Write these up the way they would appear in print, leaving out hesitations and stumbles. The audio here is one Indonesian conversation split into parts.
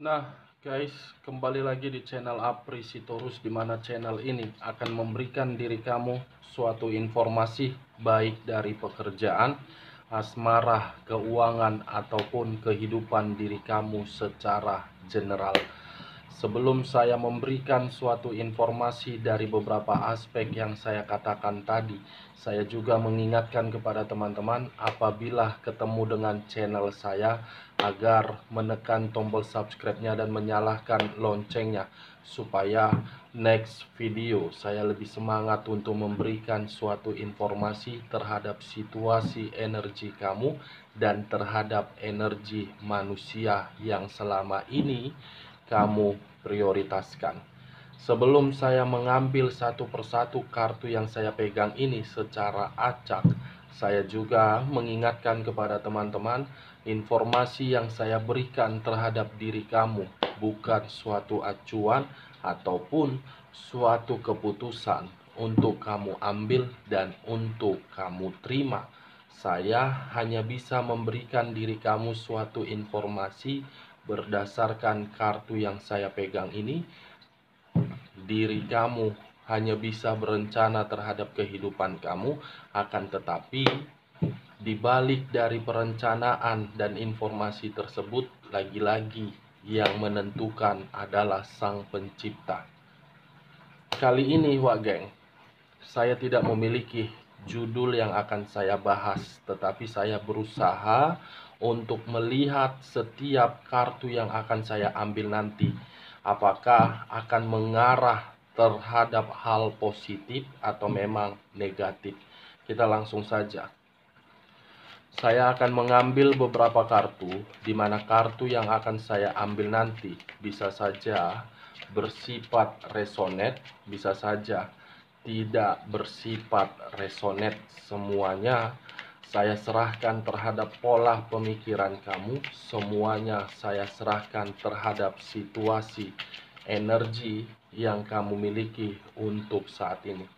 Nah, guys, kembali lagi di channel Apri Sitorus, di mana channel ini akan memberikan diri kamu suatu informasi baik dari pekerjaan, asmara, keuangan, ataupun kehidupan diri kamu secara general. Sebelum saya memberikan suatu informasi dari beberapa aspek yang saya katakan tadi, saya juga mengingatkan kepada teman-teman apabila ketemu dengan channel saya agar menekan tombol subscribe-nya dan menyalakan loncengnya supaya next video saya lebih semangat untuk memberikan suatu informasi terhadap situasi energi kamu dan terhadap energi manusia yang selama ini kamu prioritaskan. Sebelum saya mengambil satu persatu kartu yang saya pegang ini secara acak, saya juga mengingatkan kepada teman-teman, informasi yang saya berikan terhadap diri kamu bukan suatu acuan ataupun suatu keputusan untuk kamu ambil dan untuk kamu terima. Saya hanya bisa memberikan diri kamu suatu informasi berdasarkan kartu yang saya pegang ini. Diri kamu hanya bisa berencana terhadap kehidupan kamu, akan tetapi di balik dari perencanaan dan informasi tersebut, lagi-lagi yang menentukan adalah Sang Pencipta. Kali ini, Wak Geng, saya tidak memiliki judul yang akan saya bahas, tetapi saya berusaha untuk melihat setiap kartu yang akan saya ambil nanti, apakah akan mengarah terhadap hal positif atau memang negatif. Kita langsung saja. Saya akan mengambil beberapa kartu, di mana kartu yang akan saya ambil nanti bisa saja bersifat resonate, bisa saja tidak bersifat resonate. Semuanya saya serahkan terhadap pola pemikiran kamu, semuanya saya serahkan terhadap situasi energi yang kamu miliki untuk saat ini.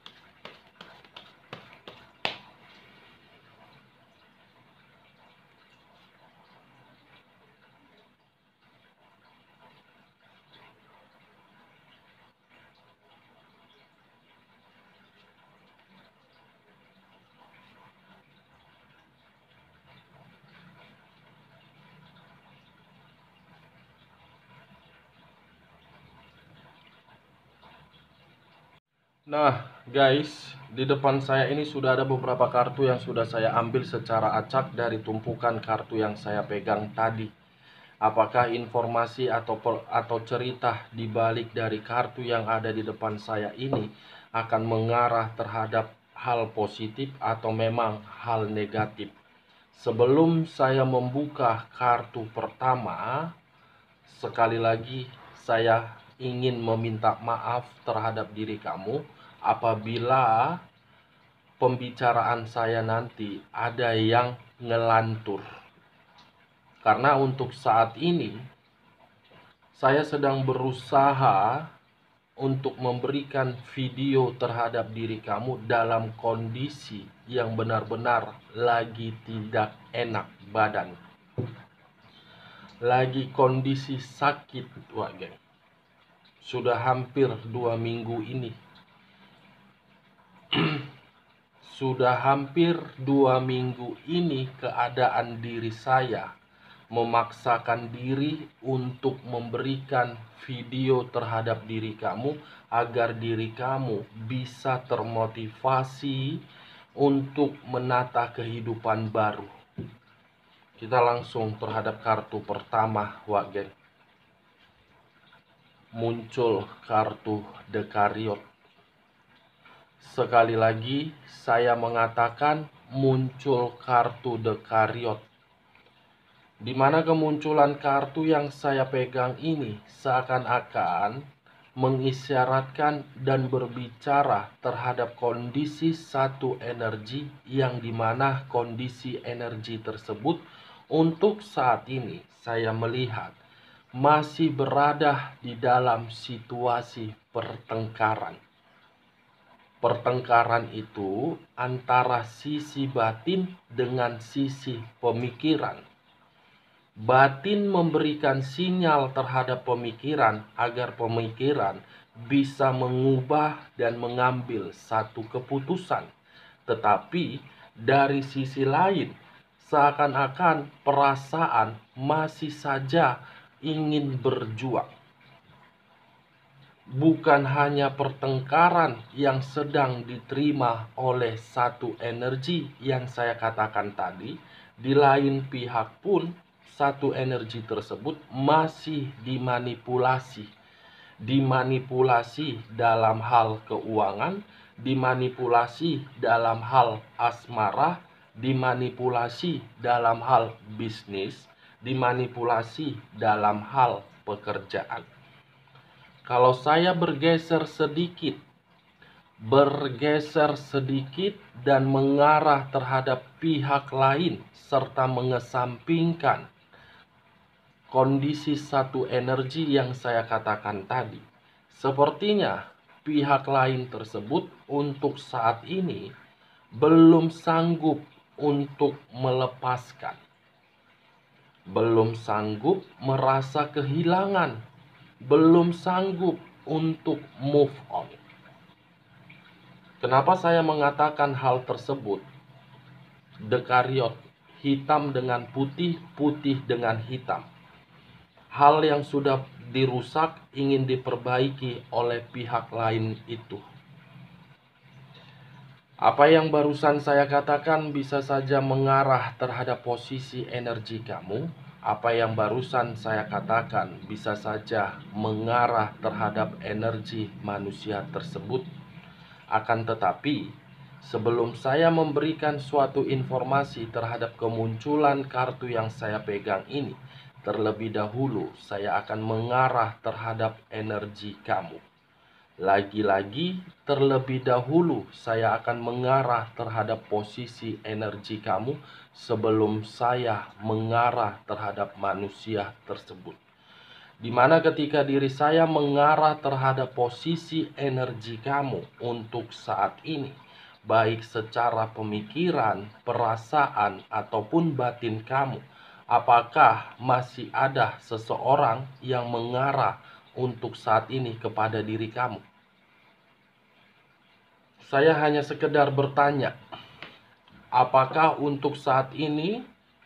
Nah, guys, di depan saya ini sudah ada beberapa kartu yang sudah saya ambil secara acak dari tumpukan kartu yang saya pegang tadi. Apakah informasi atau cerita di balik dari kartu yang ada di depan saya ini akan mengarah terhadap hal positif atau memang hal negatif? Sebelum saya membuka kartu pertama, sekali lagi saya ingin meminta maaf terhadap diri kamu apabila pembicaraan saya nanti ada yang ngelantur. Karena untuk saat ini saya sedang berusaha untuk memberikan video terhadap diri kamu dalam kondisi yang benar-benar lagi tidak enak badan, lagi kondisi sakit, Wak Geng. Sudah hampir 2 minggu ini. Sudah hampir 2 minggu ini keadaan diri saya memaksakan diri untuk memberikan video terhadap diri kamu agar diri kamu bisa termotivasi untuk menata kehidupan baru. Kita langsung terhadap kartu pertama, Wak Geng. Muncul kartu The Chariot. Sekali lagi saya mengatakan muncul kartu The Chariot, di mana kemunculan kartu yang saya pegang ini seakan-akan mengisyaratkan dan berbicara terhadap kondisi satu energi yang dimana kondisi energi tersebut untuk saat ini saya melihat masih berada di dalam situasi pertengkaran. Pertengkaran itu antara sisi batin dengan sisi pemikiran. Batin memberikan sinyal terhadap pemikiran agar pemikiran bisa mengubah dan mengambil satu keputusan. Tetapi dari sisi lain, seakan-akan perasaan masih saja ingin berjuang. Bukan hanya pertengkaran yang sedang diterima oleh satu energi yang saya katakan tadi, di lain pihak pun satu energi tersebut masih dimanipulasi. Dimanipulasi dalam hal keuangan, dimanipulasi dalam hal asmara, dimanipulasi dalam hal bisnis, dimanipulasi dalam hal pekerjaan. Kalau saya bergeser sedikit dan mengarah terhadap pihak lain serta mengesampingkan kondisi satu energi yang saya katakan tadi, sepertinya pihak lain tersebut untuk saat ini belum sanggup untuk melepaskan, belum sanggup merasa kehilangan, belum sanggup untuk move on. Kenapa saya mengatakan hal tersebut? Dekariot, hitam dengan putih, putih dengan hitam. Hal yang sudah dirusak ingin diperbaiki oleh pihak lain itu. Apa yang barusan saya katakan bisa saja mengarah terhadap posisi energi kamu. Apa yang barusan saya katakan bisa saja mengarah terhadap energi manusia tersebut. Akan tetapi, sebelum saya memberikan suatu informasi terhadap kemunculan kartu yang saya pegang ini, terlebih dahulu saya akan mengarah terhadap energi kamu. Lagi-lagi, terlebih dahulu saya akan mengarah terhadap posisi energi kamu sebelum saya mengarah terhadap manusia tersebut. Di mana ketika diri saya mengarah terhadap posisi energi kamu untuk saat ini, baik secara pemikiran, perasaan, ataupun batin kamu, apakah masih ada seseorang yang mengarah untuk saat ini kepada diri kamu? Saya hanya sekedar bertanya, apakah untuk saat ini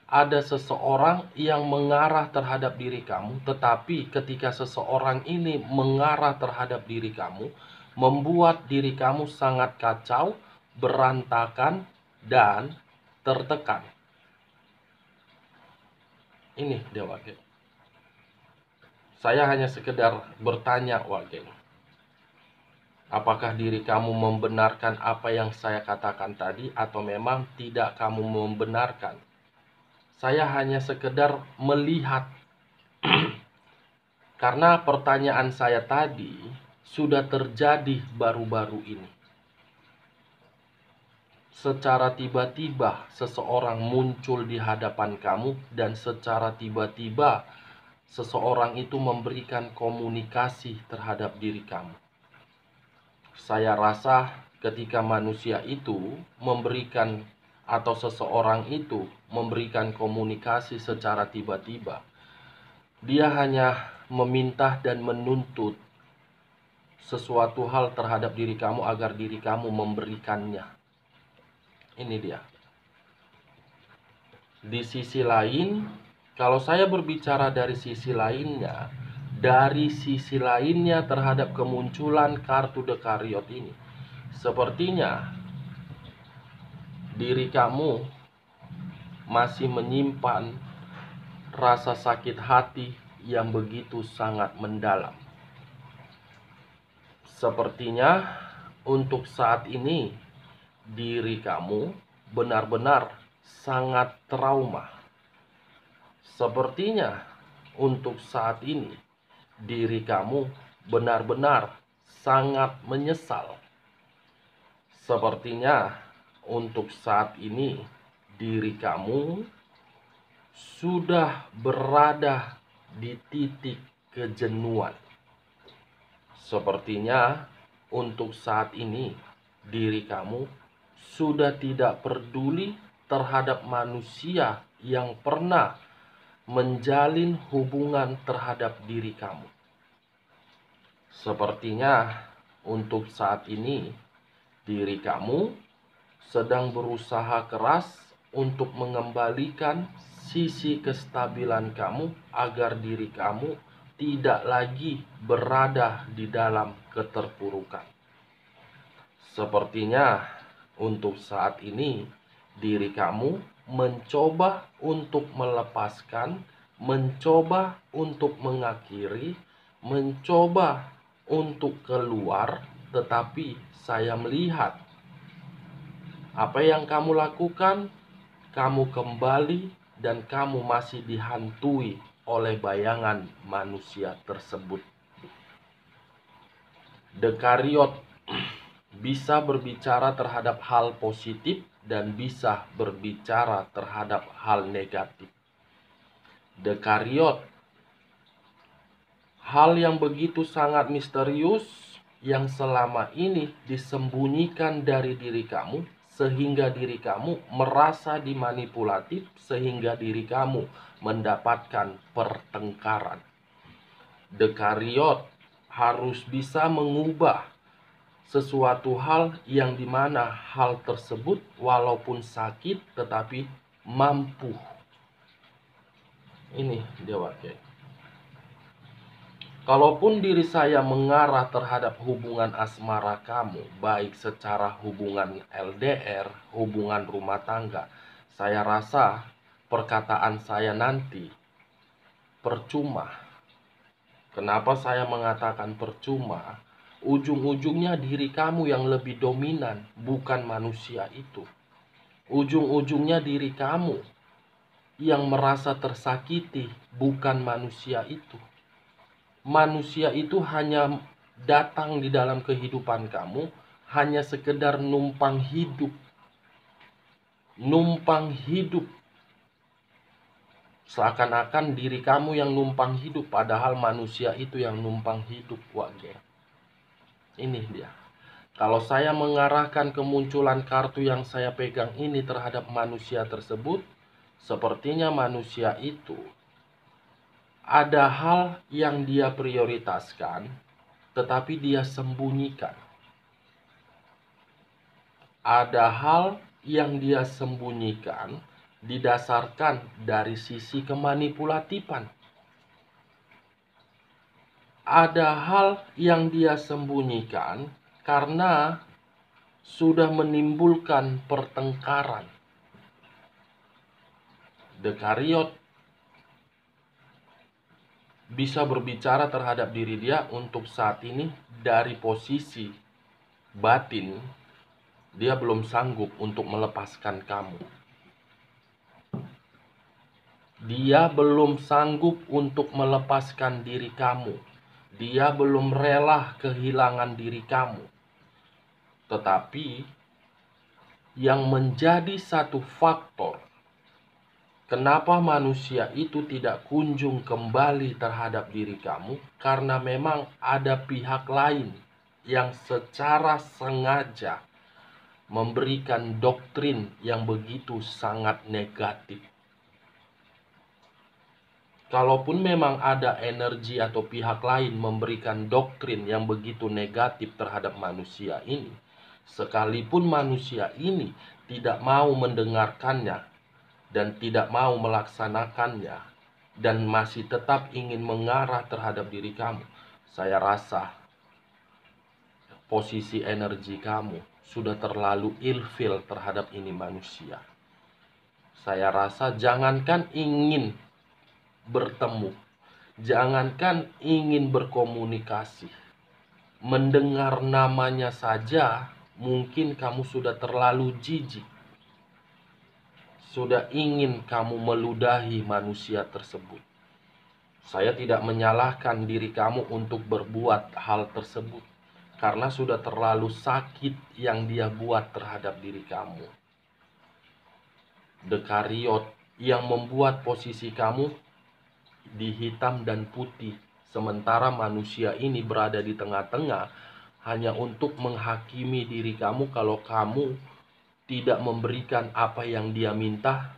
ada seseorang yang mengarah terhadap diri kamu, tetapi ketika seseorang ini mengarah terhadap diri kamu, membuat diri kamu sangat kacau, berantakan, dan tertekan? Ini dia Wage. Saya hanya sekedar bertanya Wage. Apakah diri kamu membenarkan apa yang saya katakan tadi atau memang tidak kamu membenarkan? Saya hanya sekedar melihat. Karena pertanyaan saya tadi sudah terjadi baru-baru ini. Secara tiba-tiba seseorang muncul di hadapan kamu dan secara tiba-tiba seseorang itu memberikan komunikasi terhadap diri kamu. Saya rasa ketika manusia itu memberikan atau seseorang itu memberikan komunikasi secara tiba-tiba, dia hanya meminta dan menuntut sesuatu hal terhadap diri kamu agar diri kamu memberikannya. Ini dia. Di sisi lain, kalau saya berbicara dari sisi lainnya, terhadap kemunculan kartu Dekariot ini, sepertinya diri kamu masih menyimpan rasa sakit hati yang begitu sangat mendalam. Sepertinya untuk saat ini diri kamu benar-benar sangat trauma. Sepertinya untuk saat ini diri kamu benar-benar sangat menyesal. Sepertinya untuk saat ini diri kamu sudah berada di titik kejenuhan. Sepertinya untuk saat ini diri kamu sudah tidak peduli terhadap manusia yang pernah menjalin hubungan terhadap diri kamu. Sepertinya untuk saat ini diri kamu sedang berusaha keras untuk mengembalikan sisi kestabilan kamu agar diri kamu tidak lagi berada di dalam keterpurukan. Sepertinya untuk saat ini diri kamu mencoba untuk melepaskan, mencoba untuk mengakhiri, mencoba untuk keluar, tetapi saya melihat apa yang kamu lakukan, kamu kembali dan kamu masih dihantui oleh bayangan manusia tersebut. Dekariot bisa berbicara terhadap hal positif dan bisa berbicara terhadap hal negatif. Dekariot, hal yang begitu sangat misterius yang selama ini disembunyikan dari diri kamu, sehingga diri kamu merasa dimanipulatif, sehingga diri kamu mendapatkan pertengkaran. Dekariot harus bisa mengubah sesuatu hal yang dimana hal tersebut walaupun sakit tetapi mampu. Ini dia pakai. Kalaupun diri saya mengarah terhadap hubungan asmara kamu, baik secara hubungan LDR, hubungan rumah tangga, saya rasa perkataan saya nanti percuma. Kenapa saya mengatakan percuma? Ujung-ujungnya diri kamu yang lebih dominan, bukan manusia itu. Ujung-ujungnya diri kamu yang merasa tersakiti, bukan manusia itu. Manusia itu hanya datang di dalam kehidupan kamu, hanya sekedar numpang hidup. Numpang hidup. Seakan-akan diri kamu yang numpang hidup, padahal manusia itu yang numpang hidup, wage. Ini dia. Kalau saya mengarahkan kemunculan kartu yang saya pegang ini terhadap manusia tersebut, sepertinya manusia itu ada hal yang dia prioritaskan, tetapi dia sembunyikan. Ada hal yang dia sembunyikan didasarkan dari sisi kemanipulatifan. Ada hal yang dia sembunyikan karena sudah menimbulkan pertengkaran. Dekariot bisa berbicara terhadap diri dia untuk saat ini dari posisi batin. Dia belum sanggup untuk melepaskan kamu. Dia belum sanggup untuk melepaskan diri kamu. Dia belum rela kehilangan diri kamu. Tetapi yang menjadi satu faktor kenapa manusia itu tidak kunjung kembali terhadap diri kamu, karena memang ada pihak lain yang secara sengaja memberikan doktrin yang begitu sangat negatif. Kalaupun memang ada energi atau pihak lain memberikan doktrin yang begitu negatif terhadap manusia ini, sekalipun manusia ini tidak mau mendengarkannya dan tidak mau melaksanakannya dan masih tetap ingin mengarah terhadap diri kamu, saya rasa posisi energi kamu sudah terlalu ilfil terhadap ini manusia. Saya rasa jangankan ingin bertemu, jangankan ingin berkomunikasi, mendengar namanya saja mungkin kamu sudah terlalu jijik. Sudah ingin kamu meludahi manusia tersebut. Saya tidak menyalahkan diri kamu untuk berbuat hal tersebut, karena sudah terlalu sakit yang dia buat terhadap diri kamu. Dekariot yang membuat posisi kamu di hitam dan putih, sementara manusia ini berada di tengah-tengah hanya untuk menghakimi diri kamu kalau kamu tidak memberikan apa yang dia minta,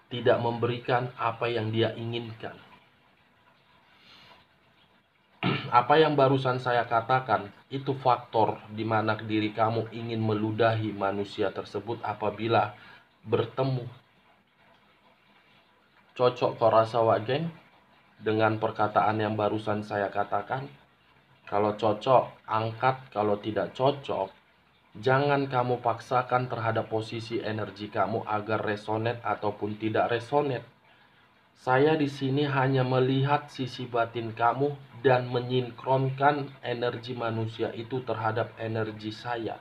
tidak memberikan apa yang dia inginkan. Apa yang barusan saya katakan, itu faktor di mana diri kamu ingin meludahi manusia tersebut apabila bertemu. Cocok kau rasa Wak Geng dengan perkataan yang barusan saya katakan? Kalau cocok, angkat. Kalau tidak cocok, jangan kamu paksakan terhadap posisi energi kamu agar resonate ataupun tidak resonate. Saya di sini hanya melihat sisi batin kamu dan menyinkronkan energi manusia itu terhadap energi saya.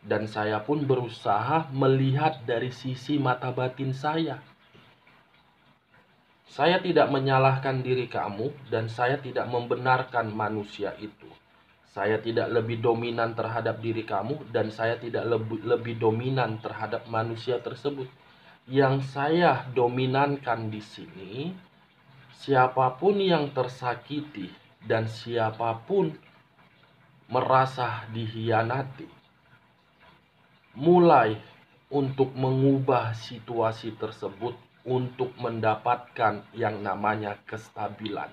Dan saya pun berusaha melihat dari sisi mata batin saya. Saya tidak menyalahkan diri kamu dan saya tidak membenarkan manusia itu. Saya tidak lebih dominan terhadap diri kamu dan saya tidak lebih dominan terhadap manusia tersebut. Yang saya dominankan di sini, siapapun yang tersakiti dan siapapun merasa dihianati, mulai untuk mengubah situasi tersebut untuk mendapatkan yang namanya kestabilan.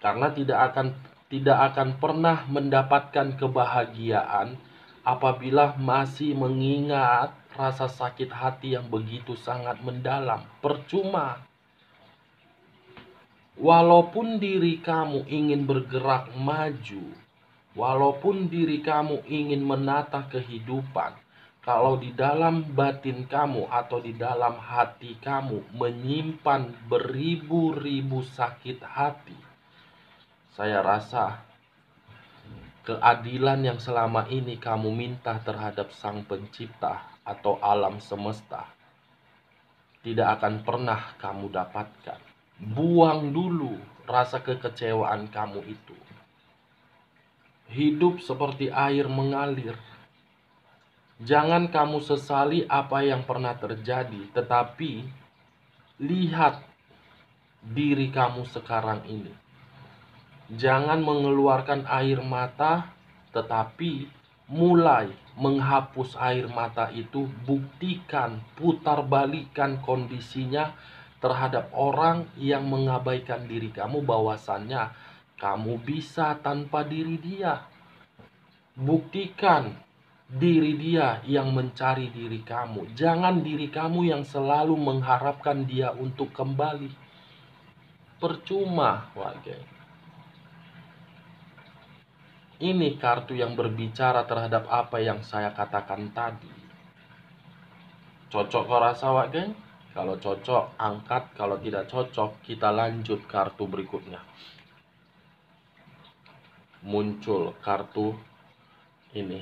Karena tidak akan pernah mendapatkan kebahagiaan apabila masih mengingat rasa sakit hati yang begitu sangat mendalam. Percuma. Walaupun diri kamu ingin bergerak maju, walaupun diri kamu ingin menata kehidupan, kalau di dalam batin kamu atau di dalam hati kamu menyimpan beribu-ribu sakit hati, saya rasa keadilan yang selama ini kamu minta terhadap Sang Pencipta atau alam semesta tidak akan pernah kamu dapatkan. Buang dulu rasa kekecewaan kamu itu. Hidup seperti air mengalir. Jangan kamu sesali apa yang pernah terjadi, tetapi lihat diri kamu sekarang ini. Jangan mengeluarkan air mata, tetapi mulai menghapus air mata itu. Buktikan, putar balikan kondisinya terhadap orang yang mengabaikan diri kamu, bahwasannya kamu bisa tanpa diri dia. Buktikan diri dia yang mencari diri kamu. Jangan diri kamu yang selalu mengharapkan dia untuk kembali. Percuma, Wage. Ini kartu yang berbicara terhadap apa yang saya katakan tadi. Cocok kau rasa, Wak Geng? Kalau cocok, angkat. Kalau tidak cocok, kita lanjut kartu berikutnya. Muncul kartu ini.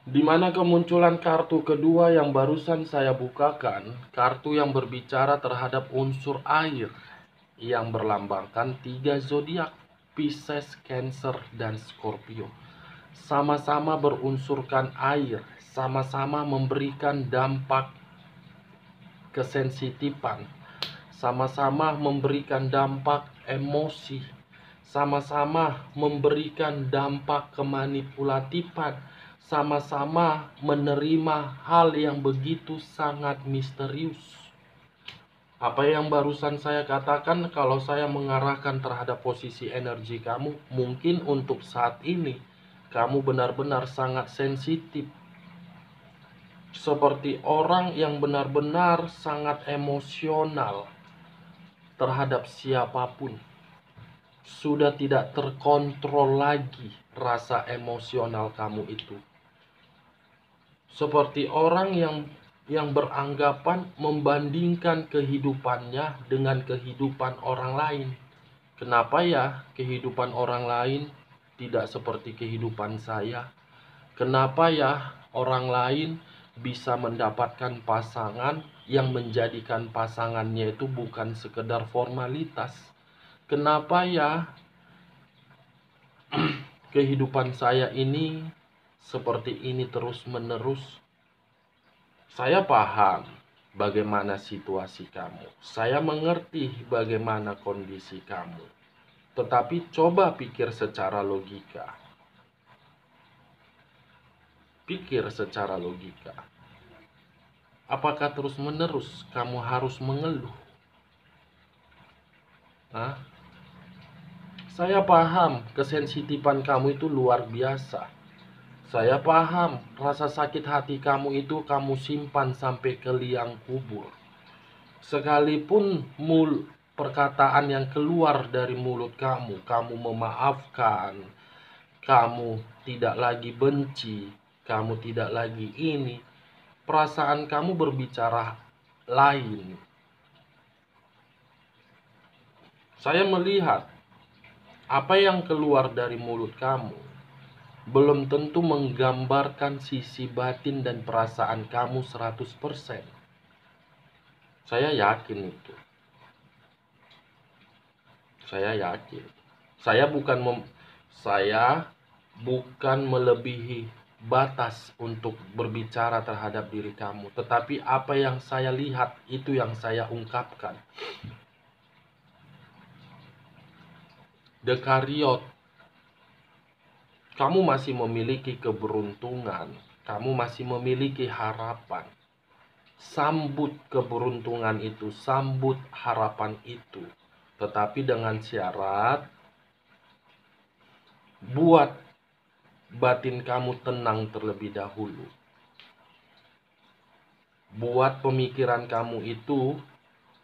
Di mana kemunculan kartu kedua yang barusan saya bukakan, kartu yang berbicara terhadap unsur air yang berlambangkan 3 zodiak, Pisces, Cancer, dan Scorpio. Sama-sama berunsurkan air, sama-sama memberikan dampak kesensitifan, sama-sama memberikan dampak emosi, sama-sama memberikan dampak kemanipulatifan, sama-sama menerima hal yang begitu sangat misterius. Apa yang barusan saya katakan, kalau saya mengarahkan terhadap posisi energi kamu, mungkin untuk saat ini kamu benar-benar sangat sensitif. Seperti orang yang benar-benar sangat emosional terhadap siapapun. Sudah tidak terkontrol lagi rasa emosional kamu itu. Seperti orang yang beranggapan membandingkan kehidupannya dengan kehidupan orang lain. Kenapa ya kehidupan orang lain tidak seperti kehidupan saya? Kenapa ya orang lain bisa mendapatkan pasangan yang menjadikan pasangannya itu bukan sekedar formalitas? Kenapa ya kehidupan saya ini seperti ini terus-menerus? Saya paham bagaimana situasi kamu. Saya mengerti bagaimana kondisi kamu. Tetapi coba pikir secara logika. Pikir secara logika. Apakah terus-menerus kamu harus mengeluh? Hah? Saya paham kesensitifan kamu itu luar biasa. Saya paham rasa sakit hati kamu itu kamu simpan sampai ke liang kubur. Sekalipun perkataan yang keluar dari mulut kamu, kamu memaafkan, kamu tidak lagi benci, kamu tidak lagi ini, perasaan kamu berbicara lain. Saya melihat apa yang keluar dari mulut kamu belum tentu menggambarkan sisi batin dan perasaan kamu 100%. Saya yakin itu. Saya yakin. Saya bukan melebihi batas untuk berbicara terhadap diri kamu, tetapi apa yang saya lihat itu yang saya ungkapkan. Dekariot, kamu masih memiliki keberuntungan, kamu masih memiliki harapan. Sambut keberuntungan itu, sambut harapan itu, tetapi dengan syarat buat batin kamu tenang terlebih dahulu. Buat pemikiran kamu itu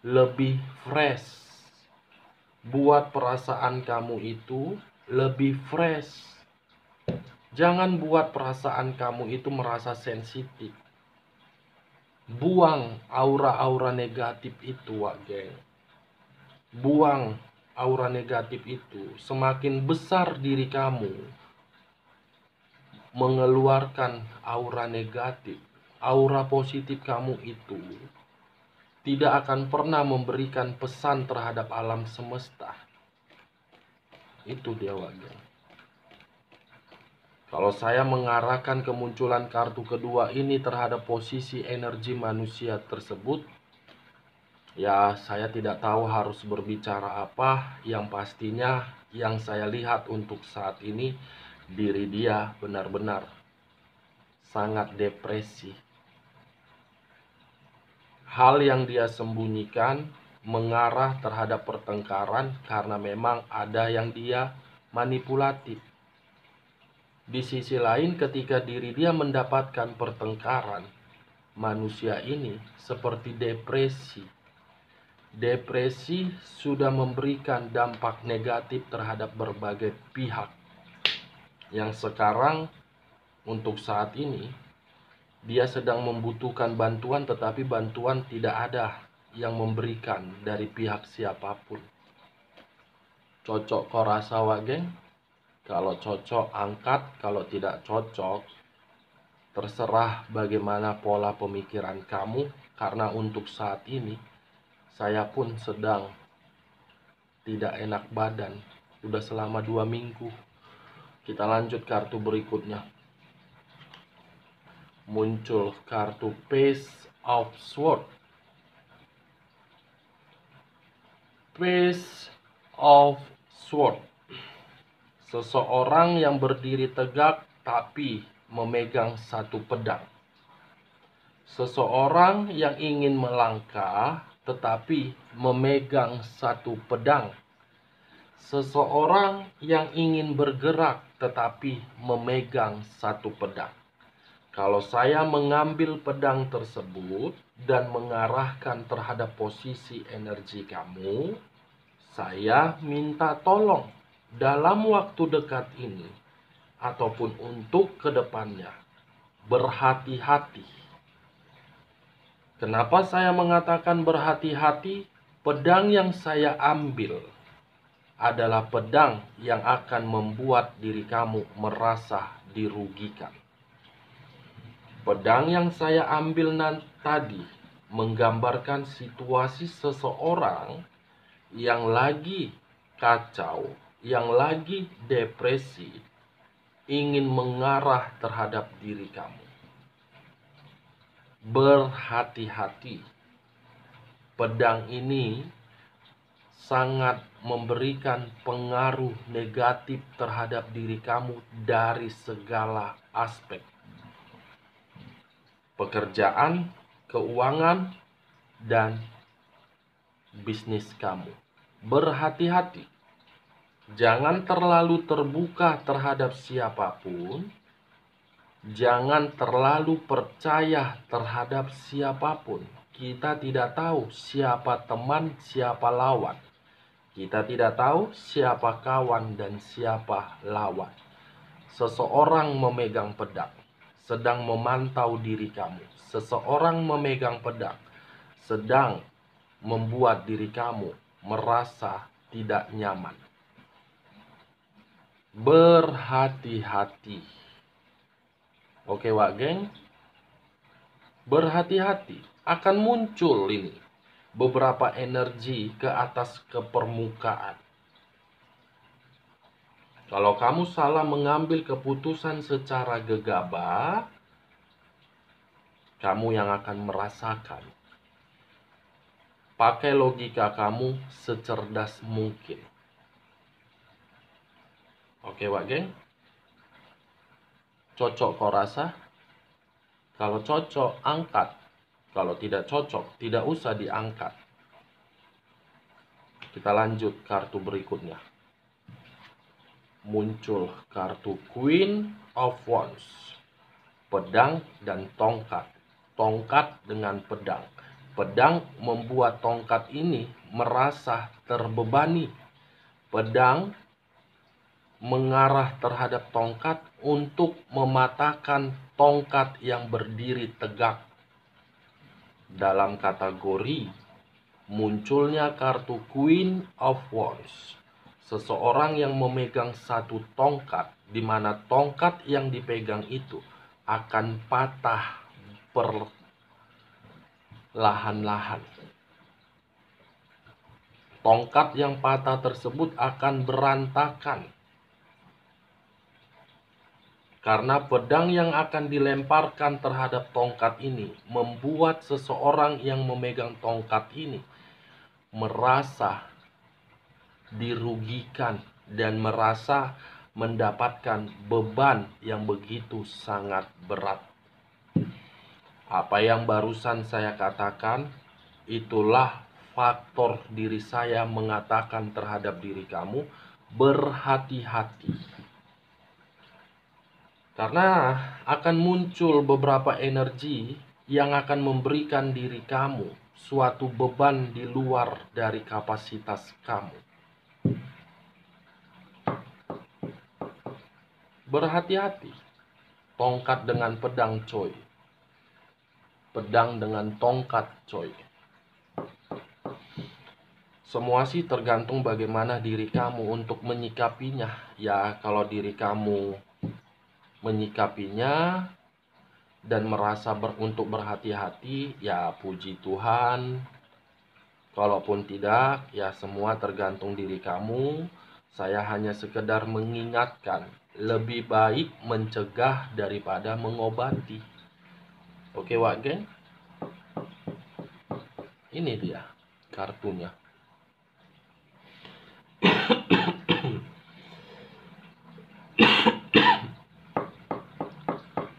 lebih fresh. Buat perasaan kamu itu lebih fresh. Jangan buat perasaan kamu itu merasa sensitif. Buang aura-aura negatif itu, Wak Geng. Buang aura negatif itu. Semakin besar diri kamu mengeluarkan aura negatif, aura positif kamu itu tidak akan pernah memberikan pesan terhadap alam semesta. Itu dia, Wak Geng. Kalau saya mengarahkan kemunculan kartu kedua ini terhadap posisi energi manusia tersebut, ya saya tidak tahu harus berbicara apa. Yang pastinya yang saya lihat untuk saat ini, diri dia benar-benar sangat depresi. Hal yang dia sembunyikan mengarah terhadap pertengkaran karena memang ada yang dia manipulatif. Di sisi lain, ketika diri dia mendapatkan pertengkaran, manusia ini seperti depresi. Depresi sudah memberikan dampak negatif terhadap berbagai pihak. Yang sekarang, untuk saat ini, dia sedang membutuhkan bantuan, tetapi bantuan tidak ada yang memberikan dari pihak siapapun. Cocok kau rasa, Wak Geng? Kalau cocok angkat, kalau tidak cocok terserah bagaimana pola pemikiran kamu. Karena untuk saat ini saya pun sedang tidak enak badan, sudah selama 2 minggu. Kita lanjut kartu berikutnya. Muncul kartu Page of Swords. Page of Swords. Seseorang yang berdiri tegak tapi memegang satu pedang. Seseorang yang ingin melangkah tetapi memegang satu pedang. Seseorang yang ingin bergerak tetapi memegang satu pedang. Kalau saya mengambil pedang tersebut dan mengarahkan terhadap posisi energi kamu, saya minta tolong dalam waktu dekat ini ataupun untuk kedepannya, berhati-hati. Kenapa saya mengatakan berhati-hati? Pedang yang saya ambil adalah pedang yang akan membuat diri kamu merasa dirugikan. Pedang yang saya ambil tadi menggambarkan situasi seseorang yang lagi kacau, yang lagi depresi, ingin mengarah terhadap diri kamu. Berhati-hati. Pedang ini sangat memberikan pengaruh negatif terhadap diri kamu dari segala aspek. Pekerjaan keuangan, dan bisnis kamu. Berhati-hati, jangan terlalu terbuka terhadap siapapun, jangan terlalu percaya terhadap siapapun. Kita tidak tahu siapa teman, siapa lawan. Kita tidak tahu siapa kawan dan siapa lawan. Seseorang memegang pedang sedang memantau diri kamu. Seseorang memegang pedang sedang membuat diri kamu merasa tidak nyaman. Berhati-hati. Oke, Wak Geng. Berhati-hati. Akan muncul ini beberapa energi ke atas ke permukaan. Kalau kamu salah mengambil keputusan secara gegabah, kamu yang akan merasakan. Pakai logika kamu secerdas mungkin. Oke, Wak Geng? Cocok kau rasa? Kalau cocok, angkat. Kalau tidak cocok, tidak usah diangkat. Kita lanjut kartu berikutnya. Muncul kartu Queen of Wands. Pedang dan tongkat. Tongkat dengan pedang. Pedang membuat tongkat ini merasa terbebani. Pedang mengarah terhadap tongkat untuk mematahkan tongkat yang berdiri tegak. Dalam kategori munculnya kartu Queen of Wands, seseorang yang memegang satu tongkat, di mana tongkat yang dipegang itu akan patah perlahan-lahan. Tongkat yang patah tersebut akan berantakan. Karena pedang yang akan dilemparkan terhadap tongkat ini membuat seseorang yang memegang tongkat ini merasa dirugikan dan merasa mendapatkan beban yang begitu sangat berat. Apa yang barusan saya katakan, itulah faktor diri saya mengatakan terhadap diri kamu, berhati-hati. Karena akan muncul beberapa energi yang akan memberikan diri kamu suatu beban di luar dari kapasitas kamu. Berhati-hati. Tongkat dengan pedang, coy. Pedang dengan tongkat, coy. Semua sih tergantung bagaimana diri kamu untuk menyikapinya. Ya, kalau diri kamu menyikapinya dan merasa untuk berhati-hati, ya puji Tuhan. Kalaupun tidak, ya semua tergantung diri kamu. Saya hanya sekedar mengingatkan, lebih baik mencegah daripada mengobati. Oke, Wak Geng? Ini dia kartunya.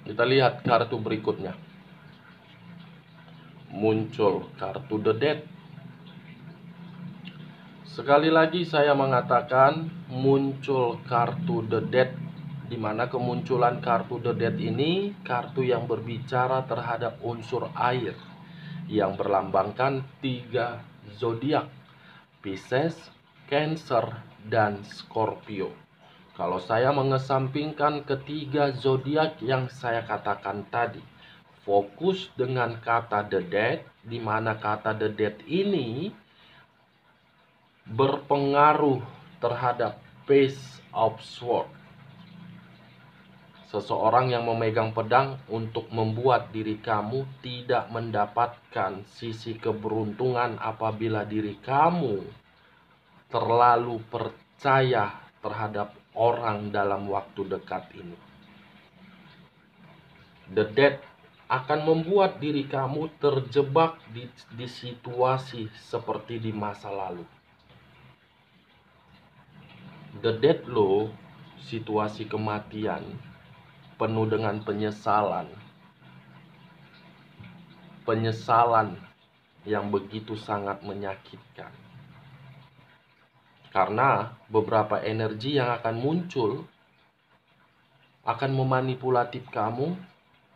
Kita lihat kartu berikutnya. Muncul kartu The Dead. Sekali lagi saya mengatakan muncul kartu The Dead, di mana kemunculan kartu The Dead ini kartu yang berbicara terhadap unsur air yang berlambangkan 3 zodiak, Pisces, Cancer, dan Scorpio. Kalau saya mengesampingkan ketiga zodiak yang saya katakan tadi, fokus dengan kata The Dead, di mana kata The Dead ini berpengaruh terhadap Page of Swords. Seseorang yang memegang pedang untuk membuat diri kamu tidak mendapatkan sisi keberuntungan apabila diri kamu terlalu percaya terhadap orang dalam waktu dekat ini. The Dead akan membuat diri kamu terjebak di situasi seperti di masa lalu. The Dead loh, situasi kematian penuh dengan penyesalan. penyesalan yang begitu sangat menyakitkan. Karena beberapa energi yang akan muncul akan memanipulatif kamu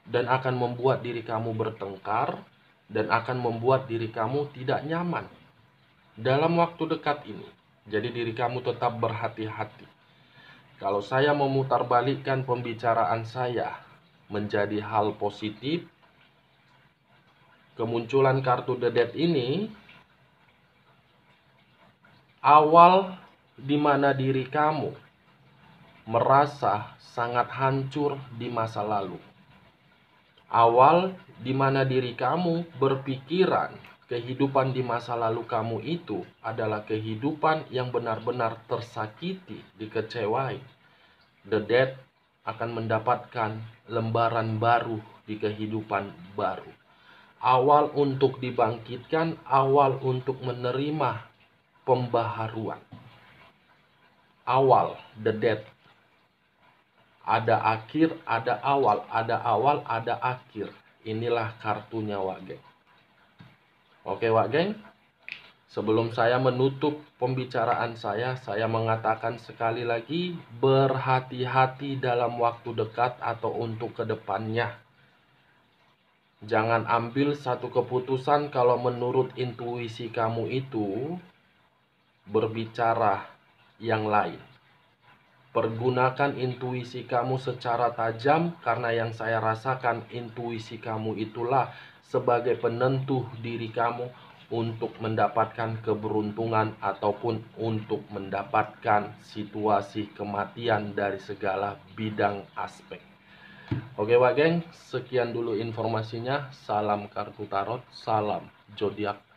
dan akan membuat diri kamu bertengkar dan akan membuat diri kamu tidak nyaman dalam waktu dekat ini. Jadi diri kamu tetap berhati-hati. Kalau saya memutarbalikkan pembicaraan saya menjadi hal positif, kemunculan kartu The Death ini awal di mana diri kamu merasa sangat hancur di masa lalu. Awal di mana diri kamu berpikiran kehidupan di masa lalu kamu itu adalah kehidupan yang benar-benar tersakiti, dikecewai. The Death akan mendapatkan lembaran baru di kehidupan baru. Awal untuk dibangkitkan, awal untuk menerima pembaharuan. Awal, The Death. Ada akhir, ada awal, ada akhir. Inilah kartunya Wak Geng. Oke Wak Geng, sebelum saya menutup pembicaraan saya mengatakan sekali lagi, berhati-hati dalam waktu dekat atau untuk kedepannya. Jangan ambil satu keputusan kalau menurut intuisi kamu itu berbicara yang lain. Pergunakan intuisi kamu secara tajam, karena yang saya rasakan intuisi kamu itulah sebagai penentu diri kamu untuk mendapatkan keberuntungan ataupun untuk mendapatkan situasi kematian dari segala bidang aspek. Oke Wak Geng, sekian dulu informasinya. Salam kartu tarot, salam zodiak.